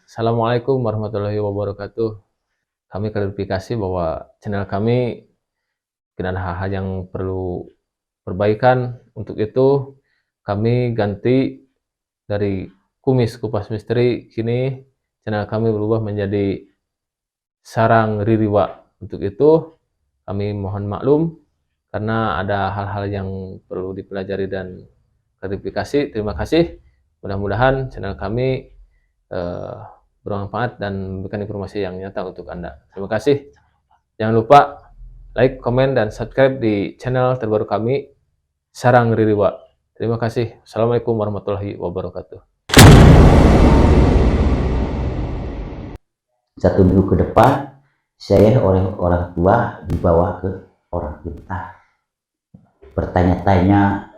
Assalamualaikum warahmatullahi wabarakatuh. Kami klarifikasi bahwa channel kami mungkin ada hal-hal yang perlu perbaikan. Untuk itu, kami ganti dari Kumis Kupas Misteri, kini channel kami berubah menjadi Sarang Ririwa. Untuk itu, kami mohon maklum karena ada hal-hal yang perlu dipelajari dan klarifikasi. Terima kasih. Mudah-mudahan channel kami eh, bermanfaat dan memberikan informasi yang nyata untuk Anda. Terima kasih. Jangan lupa like, komen, dan subscribe di channel terbaru kami, Sarang Ririwa. Terima kasih. Assalamualaikum warahmatullahi wabarakatuh. Satu minggu ke depan, saya oleh orang tua dibawa ke orang pintar. Bertanya-tanya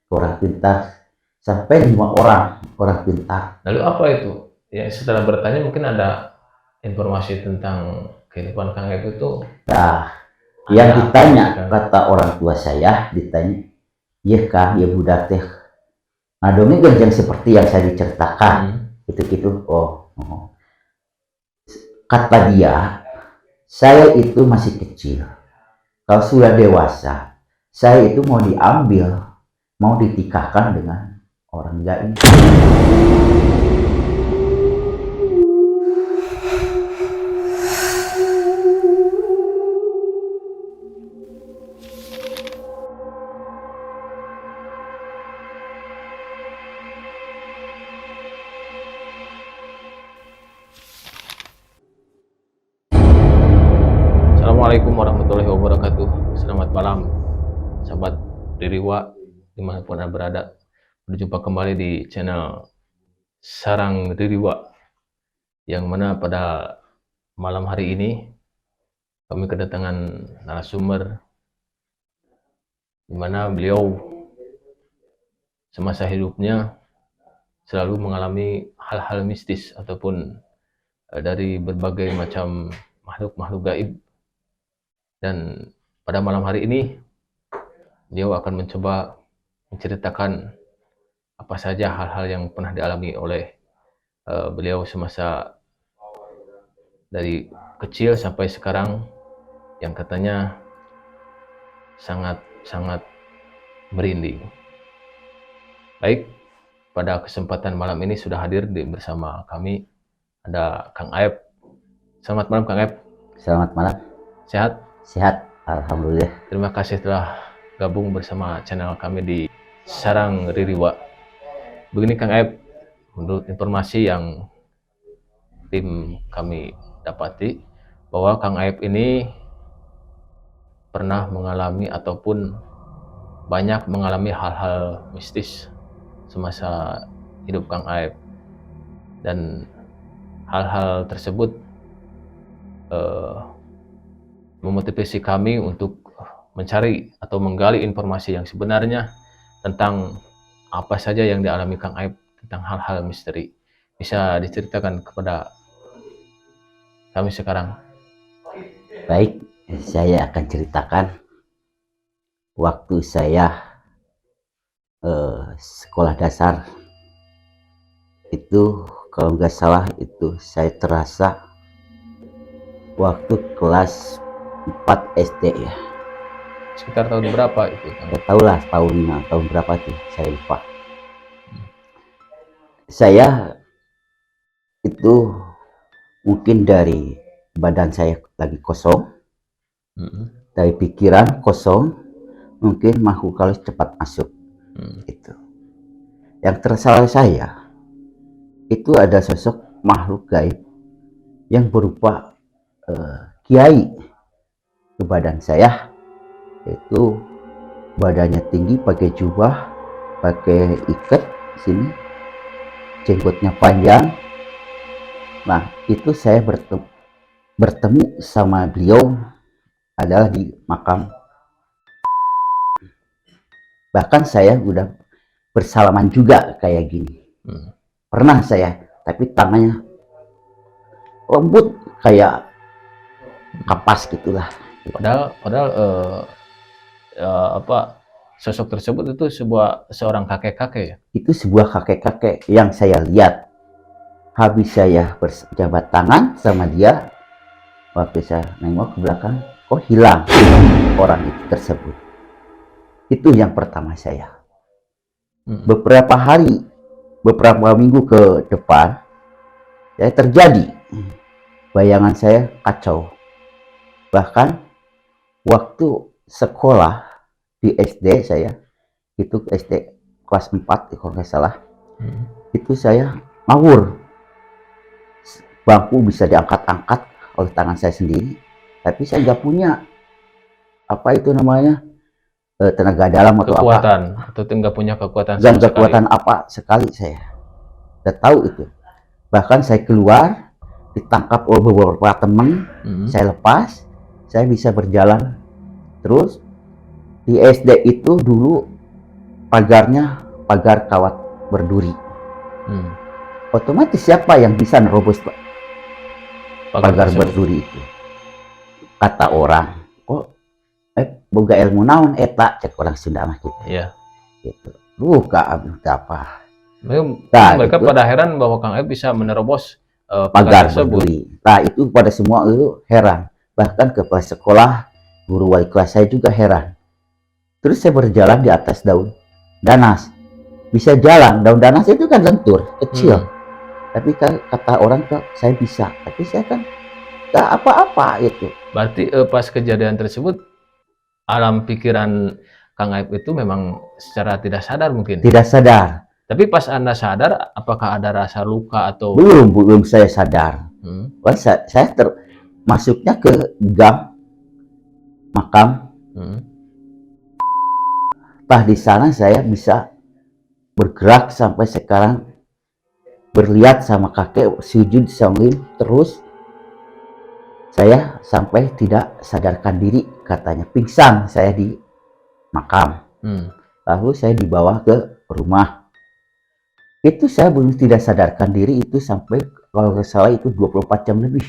ke orang pintar, sampai 5 orang pintar. Lalu apa itu? Ya, setelah bertanya mungkin ada informasi tentang kehidupan Kang Ep itu. Nah, yang ditanya, kata orang tua saya, ditanya, "Ya Kang, ya budak teh. Nah, dongeng yang seperti yang saya diceritakan, gitu-gitu." Oh. Kata dia, saya itu masih kecil. Kalau sudah dewasa, saya itu mau diambil, mau ditikahkan dengan orang gaib. Assalamualaikum warahmatullahi wabarakatuh. Selamat malam, sahabat Ririwa, dimanapun Anda berada. Berjumpa kembali di channel Sarang Ririwa, yang mana pada malam hari ini kami kedatangan narasumber di mana beliau semasa hidupnya selalu mengalami hal-hal mistis ataupun dari berbagai macam makhluk-makhluk gaib. Dan pada malam hari ini beliau akan mencoba menceritakan apa saja hal-hal yang pernah dialami oleh beliau semasa dari kecil sampai sekarang, yang katanya sangat merinding. Baik, pada kesempatan malam ini sudah hadir bersama kami ada Kang Aep. Selamat malam Kang Aep. Selamat malam. Sehat? Sehat, alhamdulillah. Terima kasih telah gabung bersama channel kami di Sarang Ririwa. Begini Kang Aep, menurut informasi yang tim kami dapati, bahwa Kang Aep ini pernah mengalami ataupun banyak mengalami hal-hal mistis semasa hidup Kang Aep. Dan hal-hal tersebut memotivasi kami untuk mencari atau menggali informasi yang sebenarnya tentang apa saja yang dialami Kang Aep tentang hal-hal misteri. Bisa diceritakan kepada kami sekarang? Baik, saya akan ceritakan waktu saya sekolah dasar itu, kalau nggak salah itu saya terasa waktu kelas 4 SD ya. Sekitar tahun berapa itu? Nggak tahu lah tahun berapa tuh, saya lupa. Saya itu mungkin dari badan saya lagi kosong, dari pikiran kosong, mungkin makhluk halus cepat masuk. Itu yang terasa saya itu ada sosok makhluk gaib yang berupa kiai ke badan saya. Itu badannya tinggi, pakai jubah, pakai ikat sini, jenggotnya panjang. Nah, itu saya bertemu sama beliau adalah di makam. Bahkan saya udah bersalaman juga kayak gini. Pernah saya, tapi tangannya lembut kayak kapas gitulah. Padahal sosok tersebut itu seorang kakek-kakek ya? Itu sebuah kakek-kakek yang saya lihat. Habis saya berjabat tangan sama dia, waktu saya nengok ke belakang, kok hilang orang itu tersebut. Itu yang pertama saya. Beberapa hari, beberapa minggu ke depan, ya terjadi. Bayangan saya kacau. Bahkan waktu sekolah di SD saya, itu SD kelas 4 kalau nggak salah, itu saya ngawur. Bangku bisa diangkat-angkat oleh tangan saya sendiri, tapi saya nggak punya apa itu namanya tenaga dalam atau kekuatan, apa, atau nggak punya kekuatan dan sama kekuatan sekali. apa sekali saya nggak tahu itu. Bahkan saya keluar ditangkap oleh beberapa teman, saya lepas, saya bisa berjalan terus. Di SD itu dulu pagarnya pagar kawat berduri. Otomatis siapa yang bisa nerobos pagar berduri itu? Kata orang, kok boga ilmu naon eta, cek orang Sunda mah gitu. Iya. Gitu. Kak apa? Mereka gitu, pada heran bahwa Kang Eb bisa menerobos pagar berduri. Nah itu pada semua itu heran. Bahkan kepala sekolah, guru wali kelas saya juga heran. Terus saya berjalan di atas daun danas. Bisa jalan, daun danas itu kan lentur, kecil. Tapi kan kata orang tuh saya bisa, tapi saya kan gak apa-apa itu. Berarti pas kejadian tersebut, alam pikiran Kang Aib itu memang secara tidak sadar mungkin? Tidak sadar. Tapi pas Anda sadar, apakah ada rasa luka atau? Belum saya sadar. Saya masuknya ke gang makam. Di sana saya bisa bergerak sampai sekarang, berlihat sama kakek, sujud sambil terus. Saya sampai tidak sadarkan diri, katanya pingsan saya di makam. Lalu saya dibawa ke rumah. Itu saya belum tidak sadarkan diri itu sampai kalau nggak salah itu 24 jam lebih.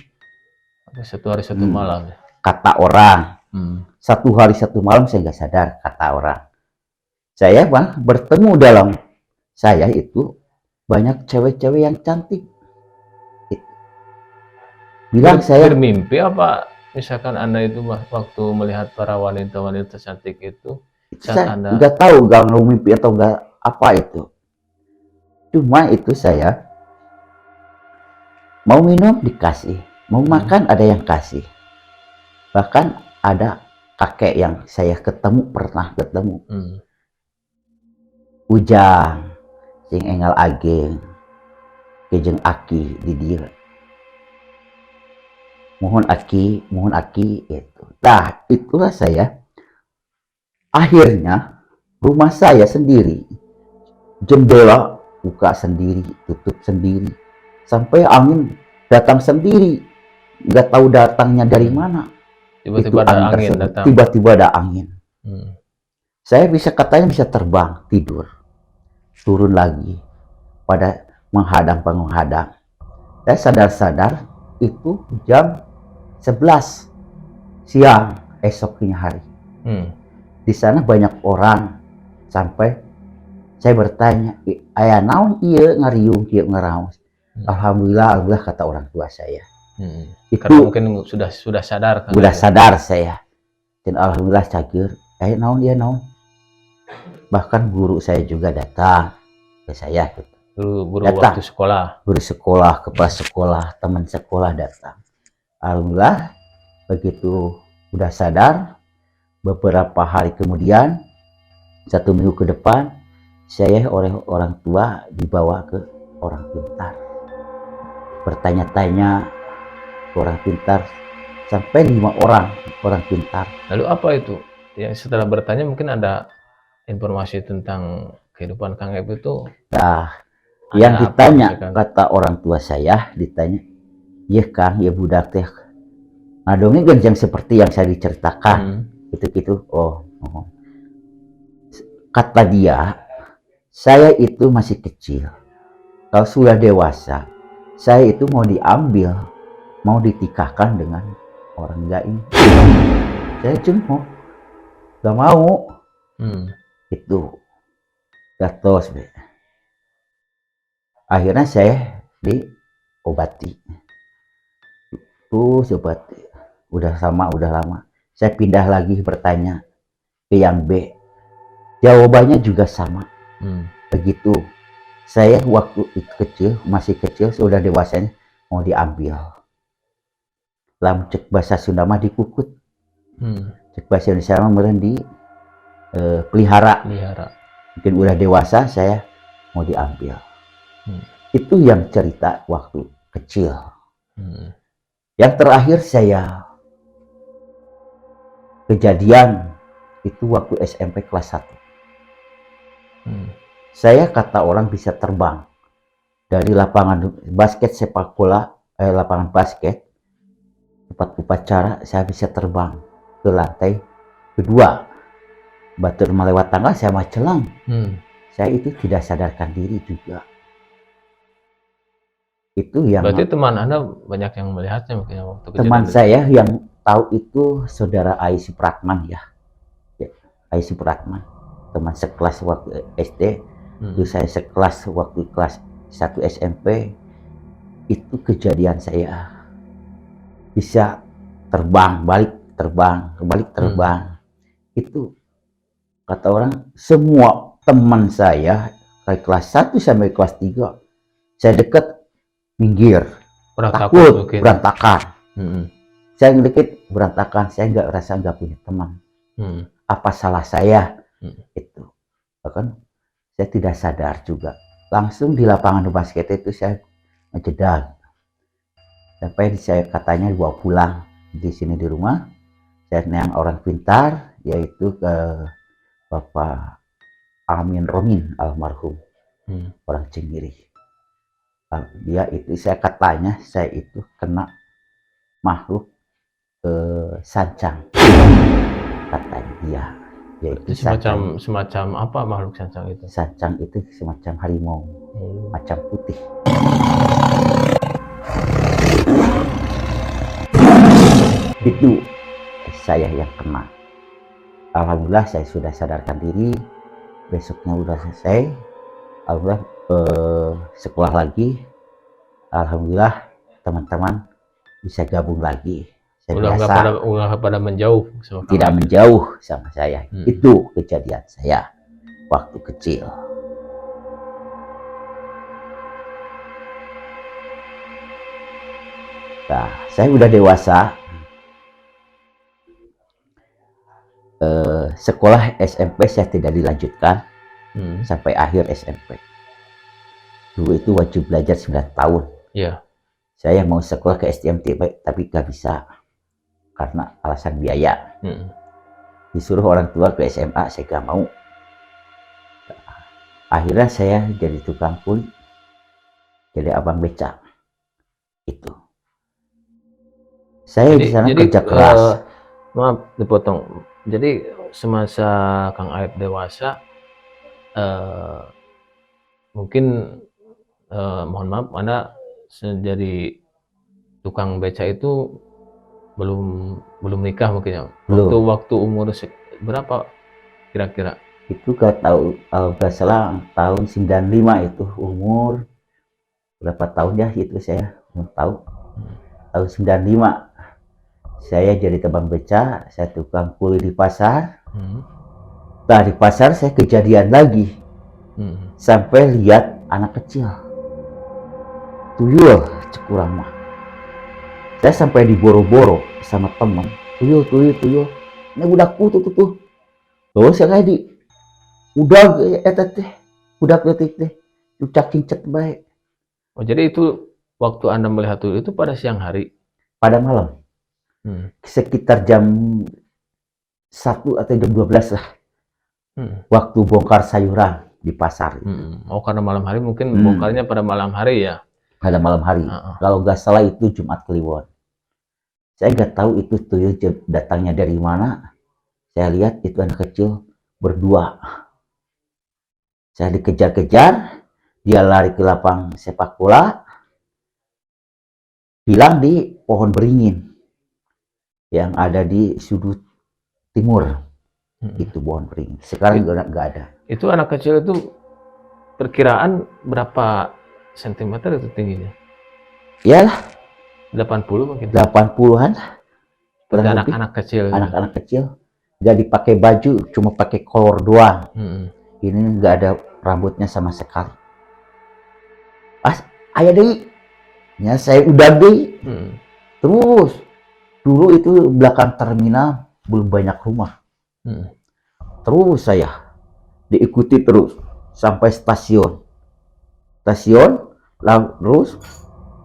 Satu hari satu malam. Kata orang. 1 hari 1 malam saya nggak sadar, kata orang. Saya bertemu dalam saya itu banyak cewek-cewek yang cantik. Bilang saya bermimpi apa? Misalkan Anda itu waktu melihat para wanita-wanita cantik itu, saya nggak tahu nggak mimpi atau nggak apa itu. Cuma itu saya mau minum dikasih, mau makan ada yang kasih. Bahkan ada kakek yang saya pernah ketemu. Ujang, sing enggal ageng, kejeng aki di dia. Mohon aki itu. Nah, itulah saya. Akhirnya rumah saya sendiri, jendela buka sendiri, tutup sendiri, sampai angin datang sendiri, nggak tahu datangnya dari mana. Tiba-tiba ada angin datang. Tiba-tiba ada angin. Saya katanya bisa terbang, tidur, turun lagi, pada menghadang. Saya sadar-sadar itu jam 11 siang esoknya hari. Di sana banyak orang, sampai saya bertanya, ayah naon iya ngariung kieu ngaraos. Alhamdulillah kata orang tua saya. Karena mungkin sudah sadar kan? Sudah sadar saya. Dan alhamdulillah cager, naon iya naon. Bahkan guru saya juga datang ke saya. Guru waktu sekolah. Guru sekolah, kepala sekolah, teman sekolah datang. Alhamdulillah begitu udah sadar, beberapa hari kemudian, 1 minggu ke depan, saya oleh orang tua dibawa ke orang pintar. Bertanya-tanya ke orang pintar, sampai 5 orang pintar. Lalu apa itu? Ya setelah bertanya mungkin ada informasi tentang kehidupan Kang Eb itu. Nah, yang ditanya kata orang tua saya, ditanya, "Ya Kang, ya budak teh. Nah, dongeng yang seperti yang saya diceritakan." Gitu-gitu. Oh. Kata dia, saya itu masih kecil. Kalau sudah dewasa, saya itu mau diambil, mau ditikahkan dengan orang gaib. Saya cuma gak mau. Itu gatos. Akhirnya saya obati. Obati. Udah lama. Saya pindah lagi bertanya ke yang B. Jawabannya juga sama. Begitu. Saya waktu itu kecil, masih kecil, sudah dewasanya mau diambil. Lalu cek bahasa Sunda mah dikukut. Cek bahasa Indonesia mah meureun di pelihara. Mungkin udah dewasa saya mau diambil. Itu yang cerita waktu kecil. Yang terakhir saya kejadian itu waktu SMP kelas 1. Saya kata orang bisa terbang dari lapangan basket sepak bola, lapangan basket tempat upacara, saya bisa terbang ke lantai kedua. Batur melewat tangga, saya macelang. Saya itu tidak sadarkan diri juga. Itu yang berarti teman Anda banyak yang melihatnya mungkin waktu teman saya yang tahu itu saudara Ai Supratman ya. Ai Supratman, teman sekelas waktu SD. Itu saya sekelas waktu kelas 1 SMP. Itu kejadian saya bisa terbang, balik terbang. Itu kata orang, semua teman saya dari kelas 1 sampai kelas 3 saya dekat minggir, takut, berantakan. Saya ngedeket berantakan, saya nggak punya teman. Apa salah saya? Itu bahkan saya tidak sadar juga. Langsung di lapangan basket itu saya ngejedal. Sampai saya katanya dibawa pulang di sini di rumah. Saya yang orang pintar, yaitu ke Bapak Amin Romin almarhum, orang Cengiri. Dia itu saya katanya saya itu kena makhluk sancang, katanya dia. Yaitu semacam apa makhluk sancang itu? Sancang itu semacam harimau, macam putih. Itu saya yang kena. Alhamdulillah saya sudah sadarkan diri. Besoknya udah selesai. Alhamdulillah sekolah lagi. Alhamdulillah teman-teman bisa gabung lagi. Udah nggak pada menjauh sama tidak menjauh sama saya. Itu kejadian saya waktu kecil. Nah, saya udah dewasa. Sekolah SMP saya tidak dilanjutkan sampai akhir SMP. Dulu itu wajib belajar 9 tahun. Saya mau sekolah ke STMT tapi gak bisa karena alasan biaya. Disuruh orang tua ke SMA, saya gak mau. Akhirnya saya jadi tukang kulit, jadi abang becak. Itu. Saya di sana kerja keras. Maaf dipotong. Jadi semasa Kang Aib dewasa, mungkin mohon maaf, Anda jadi tukang beca itu belum nikah mungkin ya? Waktu umur berapa kira-kira? Itu gak tahu, kalau nggak salah tahun 95 itu umur berapa tahun ya itu saya belum tahu. Tahun 95 saya jadi teman beca, saya tukang kuli di pasar. Nah di pasar saya kejadian lagi, sampai lihat anak kecil tuyul cekurang mah. Saya sampai diboro-boro sama teman, tuyul, ini budakku tuh. Lalu saya kayak di udah budak detik teh ucap cincet baik. Oh jadi itu waktu Anda melihat tuyul itu pada siang hari? Pada malam. Sekitar jam 1 atau jam 12 lah. Waktu bongkar sayuran di pasar. Oh karena malam hari mungkin bongkarnya pada malam hari ya? Pada malam hari. Kalau nggak salah itu Jumat Kliwon. Saya nggak tahu itu tuyul datangnya dari mana. Saya lihat itu anak kecil berdua. Saya dikejar-kejar. Dia lari ke lapang sepak bola. Hilang di pohon beringin yang ada di sudut timur. Itu pohon beringin. Sekarang nggak ada. Itu anak kecil itu perkiraan berapa sentimeter itu tingginya? Iyalah 80 mungkin. 80-an lah. Seperti Kurang lebih. anak-anak kecil. Anak-anak kecil. Jadi pakai baju cuma pakai kolor doang. Ini nggak ada rambutnya sama sekali. Ayah deh, ya saya udah deh. Terus dulu itu belakang terminal belum banyak rumah. Terus saya diikuti terus sampai stasiun. Terus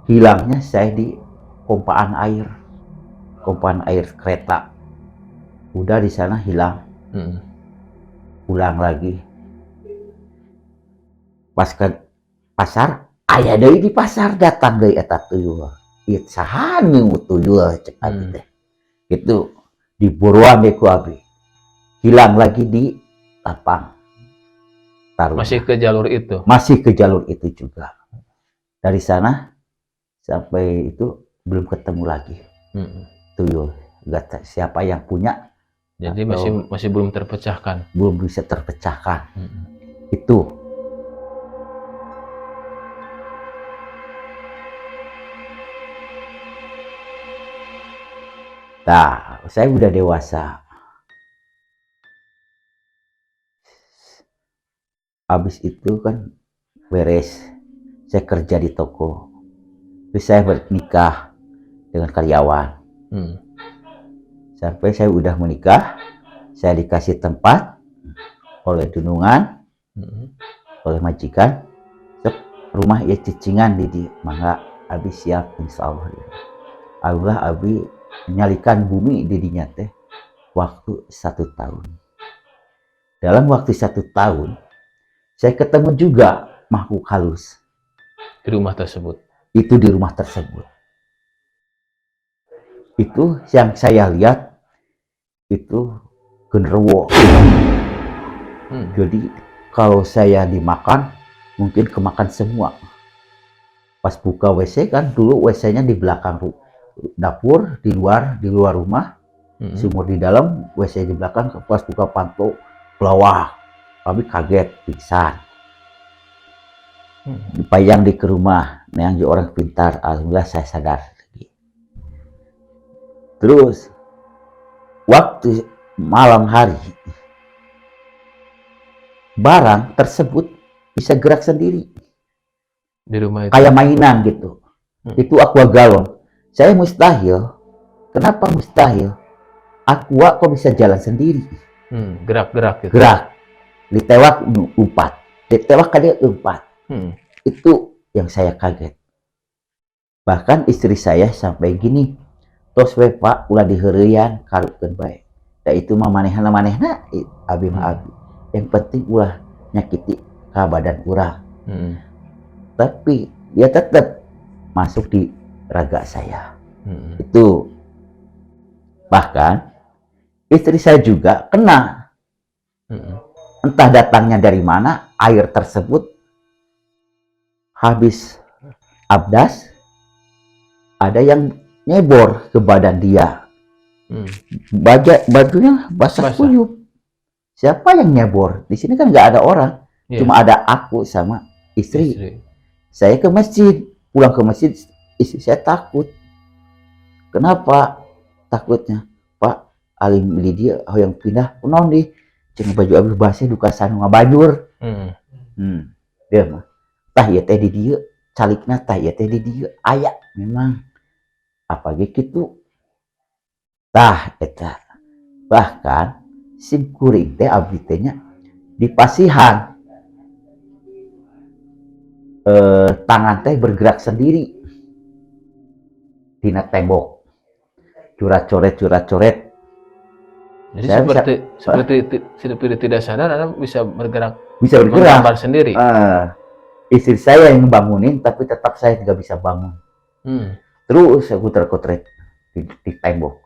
hilangnya saya di pompaan air kereta. Udah di sana hilang. Pulang lagi. Pas ke pasar, ayah dari di pasar datang dari eta tuyul. Ieu sahan nu tuyul cek abi teh. Itu di buruan deh ku abi. Hilang lagi di lapang. Taruna. Masih ke jalur itu? Masih ke jalur itu juga. Dari sana sampai itu belum ketemu lagi. Tuyul. Gak siapa yang punya. Jadi masih belum terpecahkan. Belum bisa terpecahkan. Itu. Nah, saya udah dewasa. Habis itu kan beres. Saya kerja di toko. Terus saya bernikah dengan karyawan. Sampai saya udah menikah, saya dikasih tempat oleh junungan, oleh majikan, rumah ya cicingan di mangga abi siap insya Allah. Allah abi menyalikan bumi didinya teh waktu 1 tahun. Dalam waktu 1 tahun, saya ketemu juga makhluk halus Di rumah tersebut. Itu di rumah tersebut. Itu yang saya lihat itu genderuwo. Jadi kalau saya dimakan mungkin kemakan semua. Pas buka WC kan dulu WC-nya di belakang dapur, di luar rumah, sumur di dalam, WC di belakang. Pas buka panto pelawak, kami kaget pingsan. Dipayang di ke rumah, yang orang pintar, alhamdulillah saya sadar. Terus waktu malam hari, barang tersebut bisa gerak sendiri. Di rumah itu. Kayak mainan gitu. Itu aqua galon. Saya mustahil. Kenapa mustahil? Aqua kok bisa jalan sendiri? Gerak-gerak gitu. Gerak. Ditewak umpat. Ditewak kadang umpat. Itu yang saya kaget. Bahkan istri saya sampai gini. Tos we pak ulah diheureyan karupkeun bae. Da itu mah manehna abi mah abi. Yang penting ulah nyakiti ka badan urang. Tapi dia tetap masuk di raga saya. Itu. Bahkan istri saya juga kena. Entah datangnya dari mana, air tersebut habis abdas, ada yang nyebor ke badan dia. Bajunya basah kuyup. Siapa yang nyebor? Di sini kan nggak ada orang, cuma ada aku sama istri. Saya ke masjid, pulang ke masjid, istri saya takut. Kenapa takutnya? Pak, alim dia yang pindah, non di, cuma baju abis basah duka sanu ngabajur. Dia mah, tah ya teh di dia, calikna tah ya teh di dia, ayak memang. Apa gitu? Tah eta. Bahkan sim kuring teh abdi teh nya di pasihan. Tangan teh bergerak sendiri dina tembok, curat-coret. Jadi seperti tidak sadar Anda bisa bergerak sendiri. Istri saya yang bangunin, tapi tetap saya tidak bisa bangun. Terus saya putar-kotret di tembok,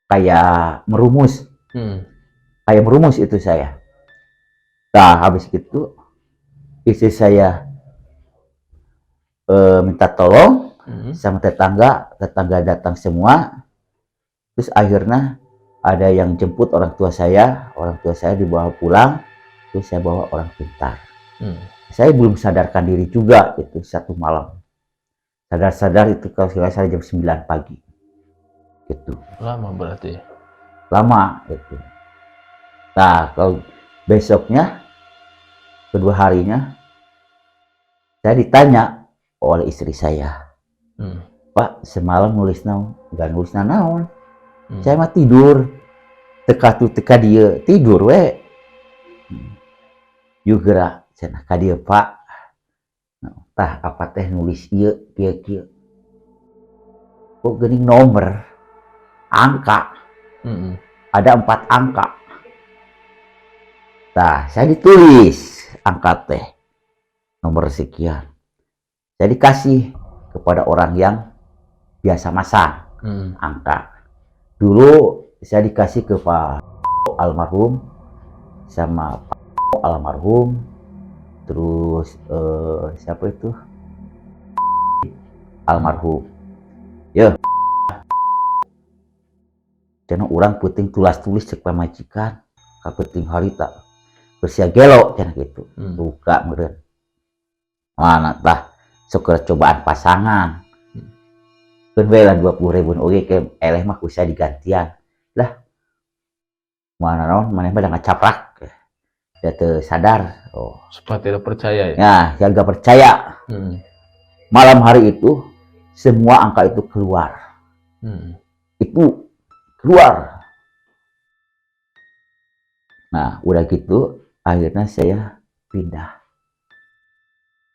kayak merumus, itu saya. Nah habis itu istri saya minta tolong sama tetangga datang semua. Terus akhirnya ada yang jemput orang tua saya dibawa pulang. Terus saya bawa orang pintar. Saya belum sadarkan diri juga itu 1 malam. Sadar-sadar itu kalau nggak salah jam 9 pagi. Itu Lama berarti. lama itu. Nah, kalau besoknya, kedua harinya, saya ditanya oleh istri saya, Hmm. Pak, semalam nulis naon? Gak nulis naon. Hmm. Saya mah tidur. Teka tu teka dia tidur we. Yuk gerak, cenah ka dieu Pak. Nah, tah apa teh nulis ieu kieu. Kok geuning nomor, angka, Hmm. ada 4 angka. Nah, saya ditulis angka teh nomor sekian. Saya dikasih kepada orang yang biasa masang angka. Dulu saya dikasih ke Pak almarhum sama Pak almarhum, terus siapa itu almarhum. Ya, cenah urang puting tulis cek pamajikan, ka penting harita bersia gelo cenah gitu. Buka meureun. Mana tah sok cobaan pasangan. Keun we lah 20.000 oge ke eleh mah ku saya digantian. Lah mana naon maneh mah da ngacaprak. Dia teu sadar. Oh, Supaya tidak percaya ya. ya, yang gak percaya. Malam hari itu semua angka itu keluar. Itu keluar. Nah, udah gitu akhirnya saya pindah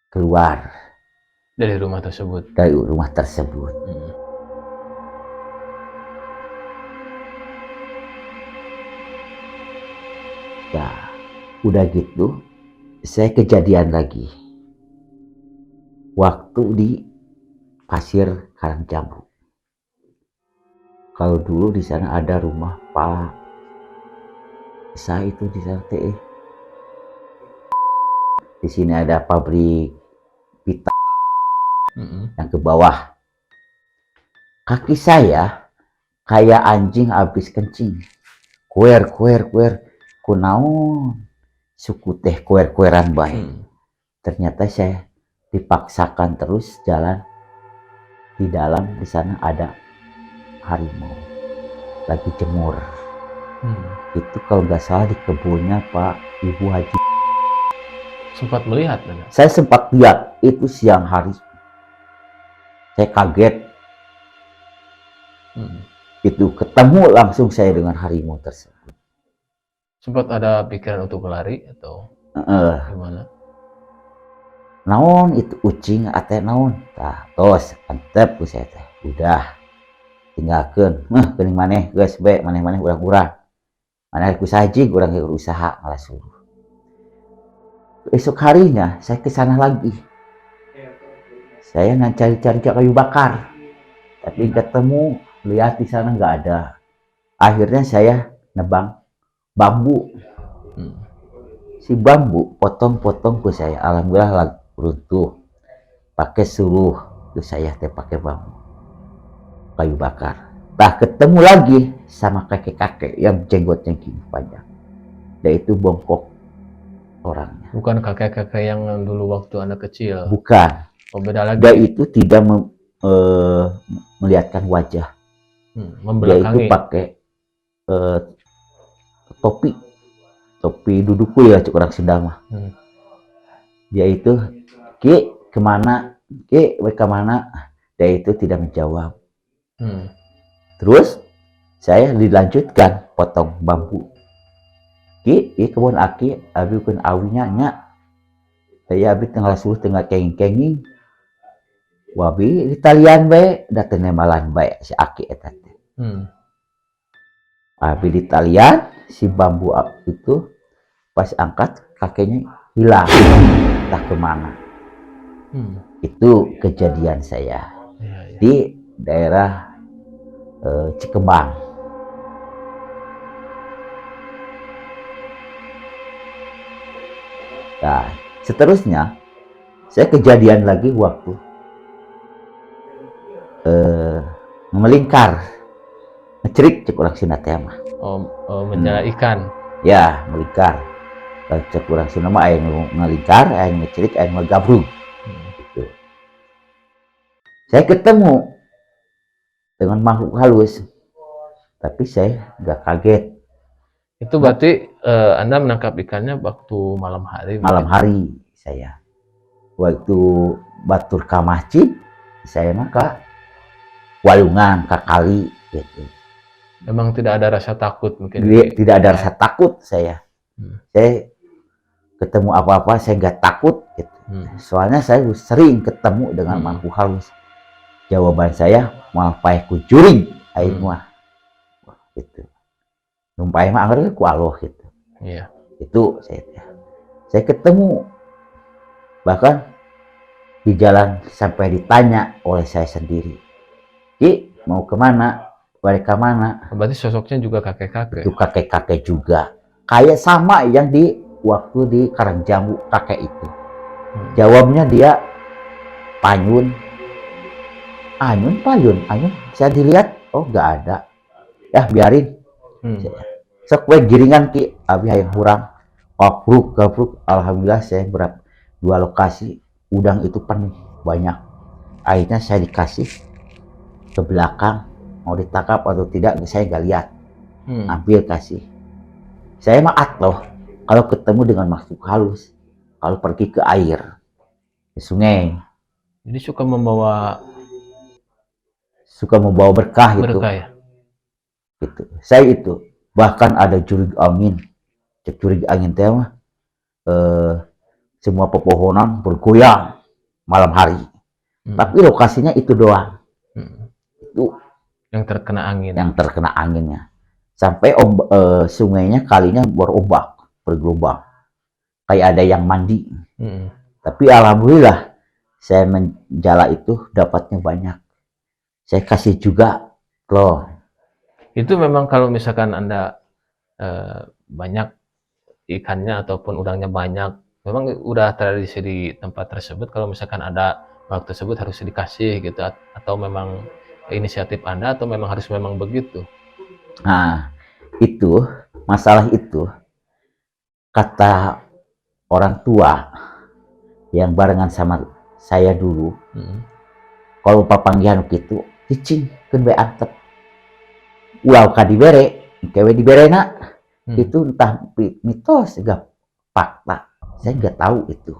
keluar Dari rumah tersebut. dari rumah tersebut. Nah, udah gitu saya kejadian lagi waktu di Pasir Karangjambu. Kalau dulu di sana ada rumah Pak saya itu di sana teh. Di sini ada pabrik pita yang ke bawah. Kaki saya kayak anjing habis kencing. Kuer. Kunaon? Suku teh kuer-kueran baik. Ternyata saya dipaksakan terus jalan. Di dalam di sana ada harimau lagi jemur. Itu kalau nggak salah di kebunnya Pak Ibu Haji. Sempat melihat kan? Saya sempat lihat itu siang hari. Saya kaget. Itu ketemu langsung saya dengan harimau tersebut. Sempat ada pikiran untuk lari atau gimana? Naon itu ucing atau naon? Tah, tos antep ku saya teh. Udah tinggalkeun. Geuning maneh geus be maneh-maneh urang-urang. Maneh ku saji urang ge usaha malah suruh. Esok harinya saya ke sana lagi. Saya cari-cari kayu bakar. Tapi ketemu, lihat di sana nggak ada. Akhirnya saya nebang bambu. Si bambu potong-potong ke saya. Alhamdulillah runtuh. Pakai suruh ke saya teh pakai bambu. Kayu bakar. Nah ketemu lagi sama kakek-kakek yang jenggotnya gini panjang. Dan itu bongkok orangnya. Bukan kakek-kakek yang dulu waktu anak kecil. Bukan. Oh, beda lagi. Dia itu tidak melihatkan wajah. Dia itu pakai topi dudukku ya cuk orang Sunda mah. Dia itu Ki kemana? Ki kemana? Dia itu tidak menjawab. Terus saya dilanjutkan potong bambu. Ki kebun aki abi kun awinya nya. Saya abi tengah suruh tengah kenging-kenging. Wabi di talian bae datang nemalan bae si aki eta teh. Abi di talian si bambu itu pas angkat kakeknya hilang entah kemana. Itu kejadian saya di daerah Cikembang. Nah, seterusnya saya kejadian lagi waktu melingkar, ngecerik cek orang Sunda teh mah. Menjala ikan. Ya, melingkar. Cek orang Sunda mah aya nu ngelingkar, aya nu ngecerik, aya nu gabrung. Gitu. Saya ketemu dengan makhluk halus, tapi saya nggak kaget. Itu berarti Anda menangkap ikannya waktu malam hari? Malam hari saya. Waktu batur ka masjid, saya mah ke walungan, ke kali gitu. Memang tidak ada rasa takut mungkin? Tidak ada rasa takut saya. Saya ketemu apa-apa saya nggak takut gitu. Soalnya saya sering ketemu dengan makhluk halus. Jawaban saya malah paeh ku juring aing mah. Gitu. Numpae mah anggar ku Allah gitu. Iya. Itu saya ketemu, bahkan di jalan sampai ditanya oleh saya sendiri, Ki mau kemana, balik ke mana? Berarti sosoknya juga kakek-kakek? Itu kakek-kakek juga, kayak sama yang di waktu di Karangjamu kakek itu. Jawabnya dia panyun, payun. Saya dilihat, oh nggak ada, ya biarin. Sok we giringan ki abi hayang hurang. Gabruk. Alhamdulillah saya dua lokasi udang itu penuh banyak. Akhirnya saya dikasih ke belakang, mau ditangkap atau tidak saya nggak lihat. Ambil kasih. Saya mah loh kalau ketemu dengan makhluk halus, kalau pergi ke air, ke sungai. Jadi suka membawa berkah itu. Berkah ya? Gitu. Saya itu bahkan ada jurig angin teh mah semua pepohonan bergoyang malam hari. Tapi lokasinya itu doang. Itu yang terkena angin. Yang terkena anginnya. Sampai sungainya kalinya bergelombang. Kayak ada yang mandi. Tapi alhamdulillah saya menjala itu dapatnya banyak. Saya kasih juga loh. Itu memang kalau misalkan Anda banyak ikannya ataupun udangnya banyak, memang udah tradisi di tempat tersebut kalau misalkan ada makhluk tersebut harus dikasih gitu, atau memang inisiatif Anda atau memang harus memang begitu? Nah, itu masalah itu kata orang tua yang barengan sama saya dulu. Kalau papanggihan gitu, cicing kan be antep. Ulau kadibere, kewe diberena. Itu entah mitos enggak fakta. Saya nggak tahu itu.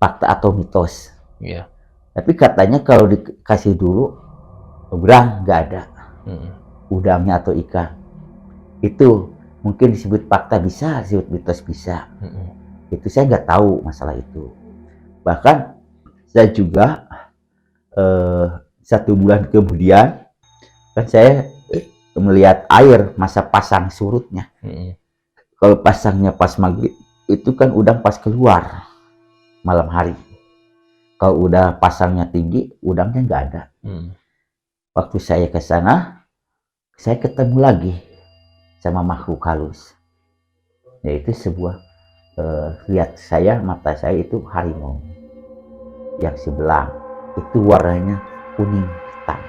Fakta atau mitos. Iya. Tapi katanya kalau dikasih dulu udang nggak ada. Udangnya atau ikan. Itu mungkin disebut fakta bisa, disebut mitos bisa. Itu saya nggak tahu masalah itu. Bahkan saya juga 1 bulan kemudian kan saya melihat air masa pasang surutnya. Kalau pasangnya pas maghrib itu kan udang pas keluar malam hari. Kalau udah pasangnya tinggi udangnya nggak ada. Waktu saya ke sana saya ketemu lagi sama makhluk halus. Yaitu sebuah lihat saya, mata saya itu harimau yang sebelah itu warnanya kuning hitam.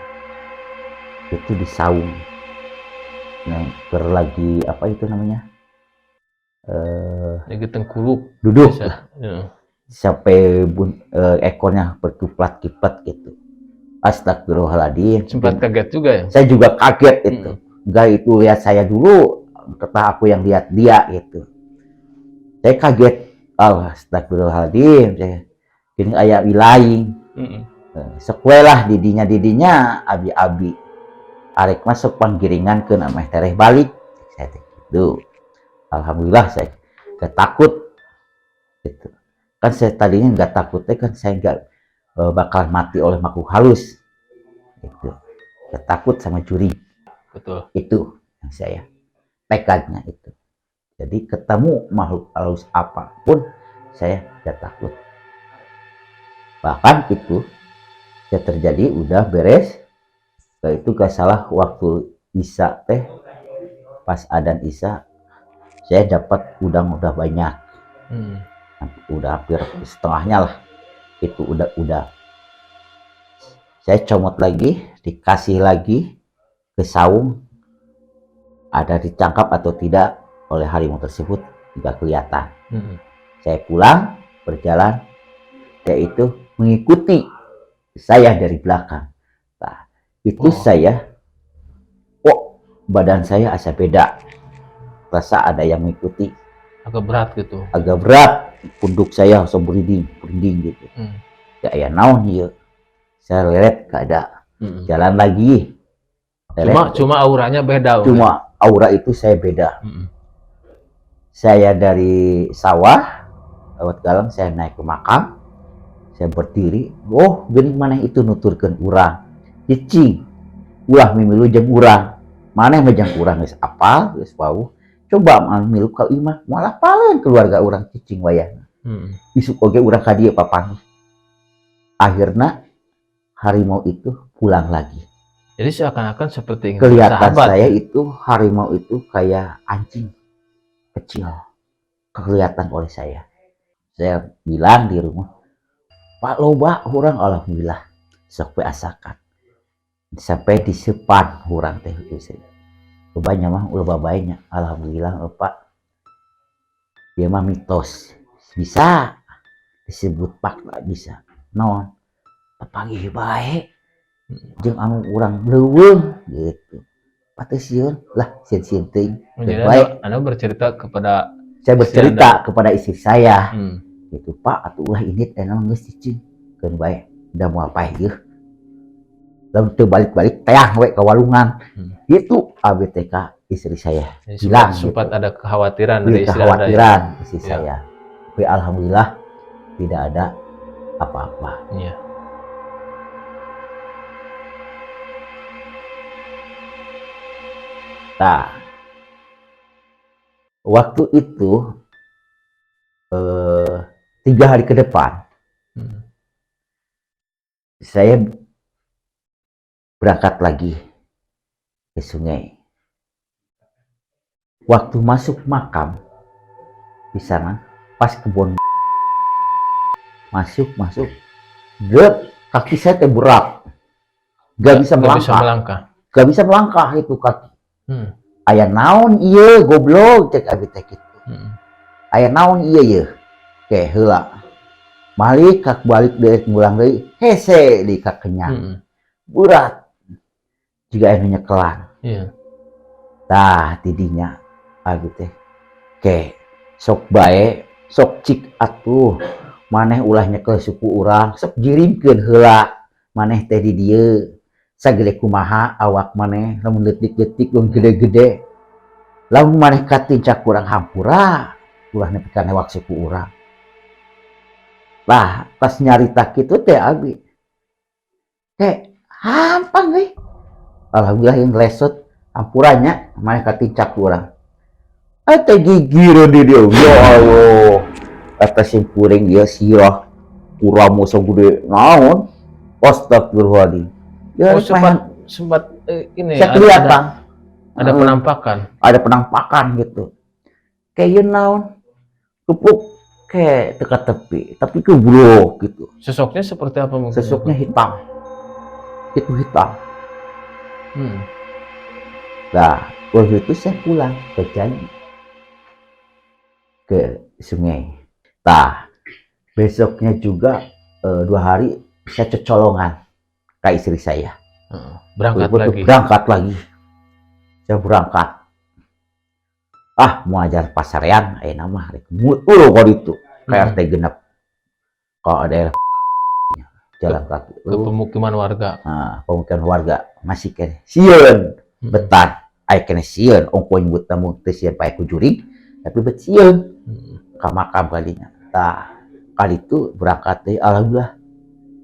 Itu di saung. Nah, lagi apa itu namanya? Lagi tengkurap. Duduk. Sampai ekornya berkiplat-kiplat gitu. Astagfirullahaladzim. Sempat kaget juga ya? Saya juga kaget itu. Enggak itu lihat saya dulu, kata aku yang lihat dia gitu. Saya kaget. Astagfirullahaladzim. Ini ayah wilaying. Sekuelah didinya abi-abi. Arek masuk panggiringan ke namanya tereh balik. Saya gitu. Alhamdulillah saya gak takut. Gitu. Kan saya tadinya nggak takutnya kan saya nggak bakal mati oleh makhluk halus. Gitu. Gak takut sama curi. Betul. Itu yang saya tekadnya itu. Jadi ketemu makhluk halus apapun saya gak takut. Bahkan itu ya terjadi udah beres. Itu gak salah waktu Isya teh pas adzan Isya saya dapat udang udah banyak. Udah hampir setengahnya lah. Itu udah saya comot lagi, dikasih lagi ke saung, ada ditangkap atau tidak oleh harimau tersebut tidak kelihatan. Saya pulang berjalan, yaitu mengikuti saya dari belakang. Nah, itu saya, badan saya asa beda. Rasa ada yang mengikuti. Agak berat gitu. Agak berat. Punduk saya langsung berinding gitu. Ya naon ya. Saya leret kada. Jalan lagi. Cuma auranya beda. Cuma aura itu saya beda. Saya dari sawah, lewat galang saya naik ke makam. Saya berdiri. Gini mana itu nuturkan urang. Cicing. Ulah mimilu jeng urang. Mana yang mejang urang guys? Apa? Guys bau. Coba milu kau imah malah paling keluarga orang cicing wayahna. Isuk oge urang kadieu papanggih. Akhirnya harimau itu pulang lagi. Jadi seakan-akan seperti kelihatan saya itu harimau itu kayak anjing kecil. Kelihatan oleh saya. Saya bilang di rumah, Pak loba orang alhamdulillah sok asakan. Sampai di sepan orang teh itu saya. Banyak mah ulah babaynya alhamdulillah Pak. Dia mah mitos. Bisa disebut fakta bisa. Non papanggih bae. Jeung anu urang leuweung gitu. Pateuseun lah sieun-sieun teuing. Jadi Anda bercerita kepada saya bercerita kepada istri saya. Gitu, Pak atuh ulah ini teh naon geus cicing. Keun bae. Da moal paeh ieu. Lalu teu balik-balik teang we ka walungan. Itu ABTK istri saya. Jadi sempat ada kekhawatiran dari istri Anda. Kekhawatiran istri saya. Tapi alhamdulillah tidak ada apa-apa. Iya. Nah, waktu itu 3 hari ke depan saya berangkat lagi ke sungai. Waktu masuk makam di sana pas kebun masuk kaki saya terberat, gak bisa melangkah. Gak bisa melangkah itu kaki. Aya naon iya goblok cek abi teh kitu. Aya naon iya ye. Oke heula. Balik kak balik deui ngulang deui hese di kak kenyang. Berat. Juga anu nyekelan. Iya. Tah tidinya abi teh. Oke sok bae sok cik atuh maneh ulah nyekel suku urang sok jirimkeun heula maneh teh di dieu. Sagede kumaha awak maneh lamun leutik-leutik lamun gede-gede lamun maneh katincak kurang hampura ulah nepikeun ewak suku urang. Lah pas nyarita kitu teh abi hampang we alhamdulillah yang lesot hampuranya maneh katincak urang teh gigireun di dieu ya Allah eta sing puring ieu sirah urang musuh gede naon astagfirullahaladzim. Ya, sempat ini saya kelihatan ada penampakan. Ada penampakan gitu. Kayak naon kepuk kayak teka tepi, tapi kebrok gitu. Sosoknya seperti apa mungkin? Sosoknya hitam. Itu hitam. Nah, waktu itu saya pulang ke Janji. Ke sungai. Nah, besoknya juga 2 hari saya cecolongan ke istri saya. Berangkat lagi. Saya berangkat. Mau ajar pasarean, nama kalau itu kayak RT genep. Kalau ada jalan kaki. Ke pemukiman warga. Pemukiman warga masih kene sieun betar. Kene sieun ongkoin buat tamu teh sieun pae kujuring, tapi bet sieun ka makam kalinya. Kali itu berangkat teh alhamdulillah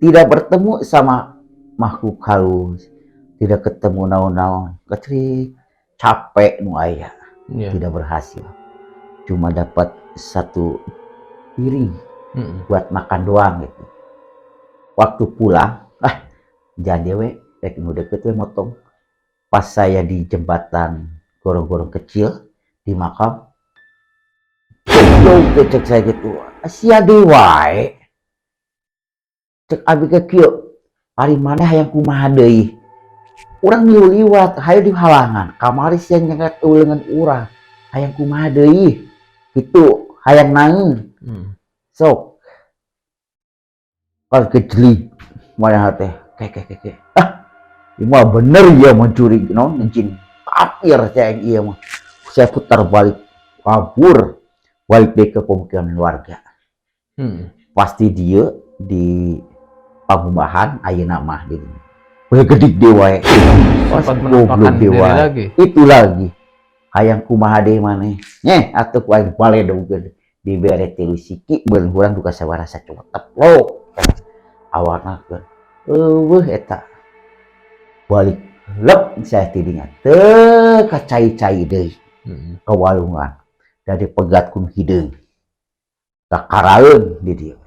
tidak bertemu sama makhluk halus, tidak ketemu naon-naon, kecil capek nu aya, tidak berhasil, cuma dapat 1 piring buat makan doang gitu. Waktu pulang, jangan dewe, rek nu deket we motong. Pas saya di jembatan gorong-gorong kecil di makam, cek saya gitu, sia dewae, cek abi ke kieu. Hari mana hayang kumaha deui urang liwat hayu di halangan kamari siang nyengat uleungan urang hayang kumaha deui kitu hayang naeun sok kalau kejeli mana teh kayak ini mah bener ya mencuri jin kafir saya iya mah. Saya putar balik kabur balik deh ke pemukiman warga. Pasti dia di Pamubahan ayeuna mah di gede dewa sempat menampakkan diri lagi. Itu lagi hayang kumaha deui maneh atuh ku aing baledogkeun dibere tilu siki beun urang duka sabaraha sacoba teplok awakna keun eueuh eta balik lep saya tidinya teu kacai-cai deui ka walungan da dipegat ku hideung kakaraeun di dieu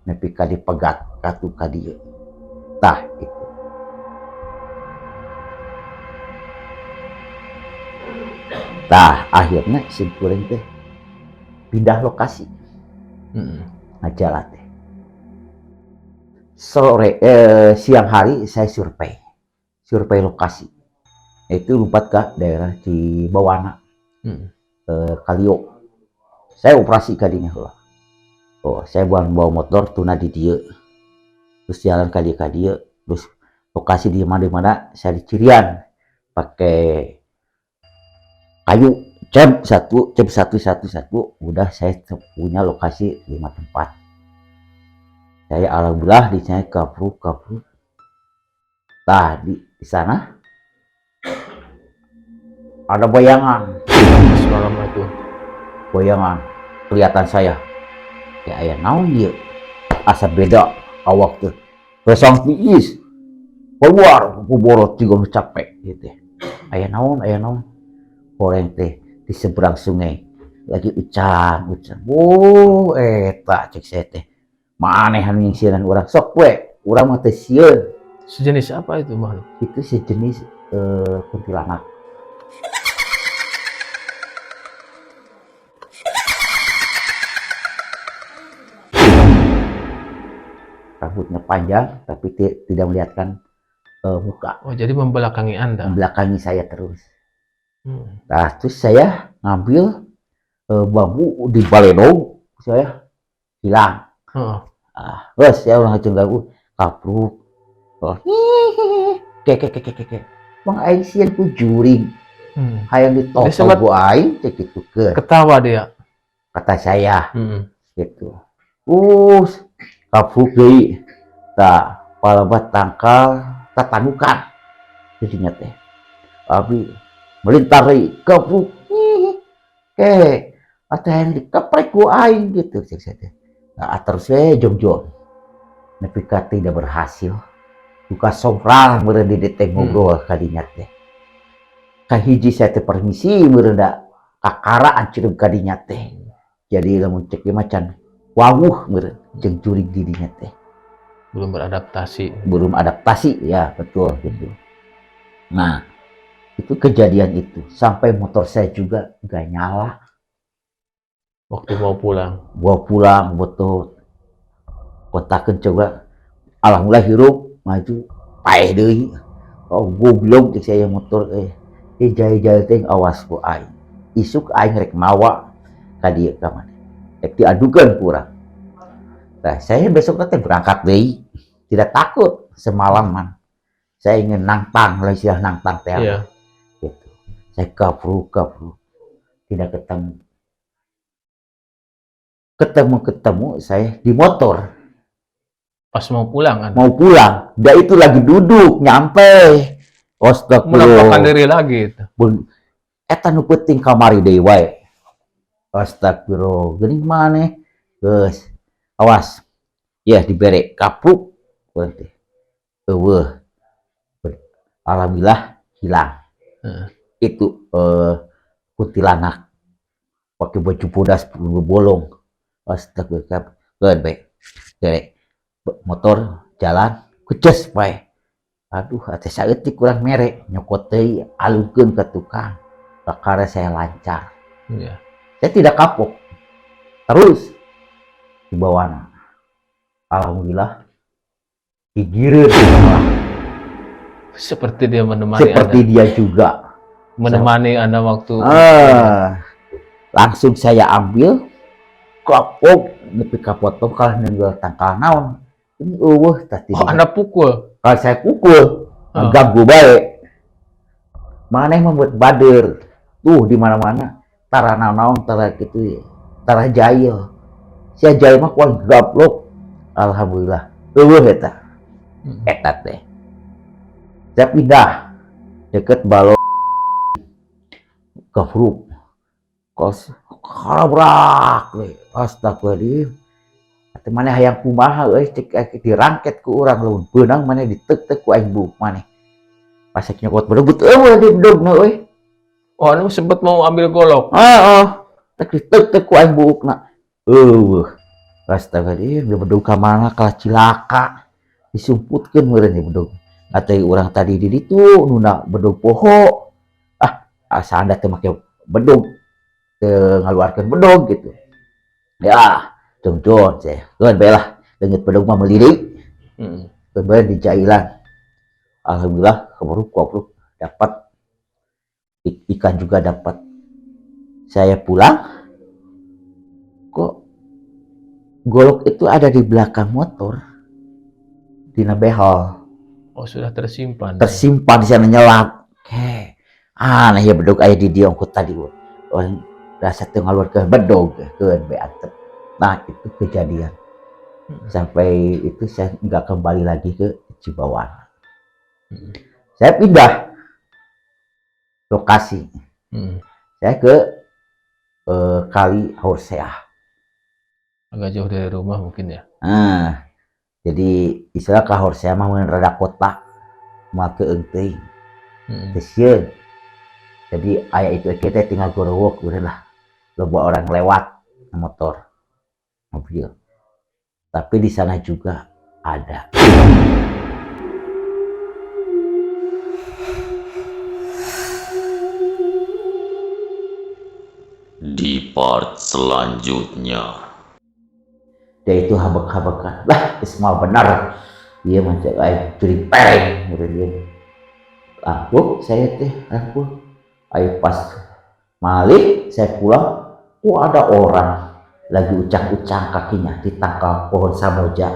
nepi ka dipegat katu ka dieu tah itu. Tah akhirnya si kuring teh pindah lokasi ngajalan teh sore siang hari saya survei lokasi itu lompat ke daerah di Bawana Kalio saya operasi kadinya lah. Oh saya bawa motor tuna di dia terus jalan kali dia terus lokasi di mana saya di cirian pakai kayu cem satu udah saya punya lokasi 5 tempat. Saya alhamdulillah di sana kapruk nah di sana ada bayangan semalam itu bayangan kelihatan saya ya aya naon ieu asa beda awak tuh pesang tiis keluar kuborot juga capek gitu aya naon orang teh di seberang sungai lagi ucan oh eta cek saya teh manehan nyingsiran orang sok we urang mah teh sieun sejenis apa itu makhluk itu sejenis kuntilanak rambutnya panjang tapi tidak melihatkan muka. Oh jadi membelakangi Anda? Membelakangi saya terus. Nah terus saya ngambil bambu di baledog saya hilang. Terus saya ulang ngeceng gagu kapruk. Kek. Bang aing sieun ku juring. Hayang ditokol ku aing cek kitu ke. Ketawa dia. Kata saya. Gitu. Kapruk deui tah palabat tangkal tatanukan jadinya teh abi melintar deui kapruk ke atuh yang dikeprek ku aing gitu cek saya teh nah terus we jom nepi ka tidak berhasil buka songkrang meureun di teh ngobrol kadinya teh kahiji saya teh permisi meureun da kakara ancireum kadinya teh jadi lamun cek macan wawuh meureun jeung jurig didinya teh belum beradaptasi ya betul gitu. Nah itu kejadian itu sampai motor saya juga gak nyala waktu mau pulang betul kontakeun coba alhamdulillah hirup maju paeh deui goblok cek saya motor jaya teh awas ku aing isuk aing rek mawa ka dieu ka mana rek diadukeun ku urang. Nah, saya besok nanti berangkat deui, tidak takut semalaman. Saya ingin nangtang, istilah nangtang teh. Iya. Gitu. Saya kapruk, tidak ketemu saya di motor. Pas mau pulang kan? Mau pulang, dia itu lagi duduk nyampe. Astagfirullah. Menampakkan diri lagi itu. Eta nu penting kamari deui wae. Astagfirullah, geuning maneh. Geus awas ya dibere kapruk alhamdulillah hilang itu kuntilanak pakai baju bodas bolong astagfirullah baik motor jalan keces bae aduh atuh saeutik kurang mere nyokot teh alungkeun ke tukang kakara saya lancar saya tidak kapok terus di bawahnya alhamdulillah digireun seperti dia menemani seperti Anda. Dia juga menemani Anda waktu langsung saya ambil kapok nepi ka potong kalah nenggal tangkal naon tadi Oh, Anda pukul? kalau saya pukul Oh. ganggu baik mana yang membuat bader tuh di mana-mana tara naon tara gitu ya tara jaya sia jaya mah kuat gablok alhamdulillah eta eta teh saya pindah deket balon ke Fruk kos kalabrak we astagfirullahaladzim ate maneh hayang kumaha euy cek dirangket ku urang lamun beunang maneh ditek-tek ku aing buk maneh pas cek nyokot berebut eueuh di bedogna euy Oh, Anda sempat mau ambil golok? tek ditek-tek ku aing bukna eueuh astagfirullahaladzim di bedog ka mana kalah cilaka disumputkeun meureun di bedog atuh urang tadi di ditu nuna bedog poho asa anda teh make bedog ngaluarkeun bedog gitu ya jongjon saya keun bae lah leungit bedog mah melirik keun bae di jailan alhamdulillah kebruk dapat ikan juga dapat saya pulang kok golok itu ada di belakang motor dina behel Oh, sudah tersimpan. tersimpan di sana nyelap aneh ya bedog aya di dieu ongkut tadi orang rasa teu ngaluarkeun bedog keun bae antep nah itu kejadian sampai itu saya nggak kembali lagi ke Cibawan saya pindah lokasi saya ke Kali Horseah Agak jauh dari rumah mungkin ya. jadi istilah Kali Horseah mah mun rada kota mah keung teuing teu jadi aya itu kita tinggal gorowok udah lah loba orang lewat motor mobil tapi di sana juga ada. Di part selanjutnya Dia itu habek-habekan lah ismal benar dia macam kayak curi pereng dia aku saya teh aku ayo pas malik saya pulang ada orang lagi ucang-ucang kakinya di tangkal pohon samoja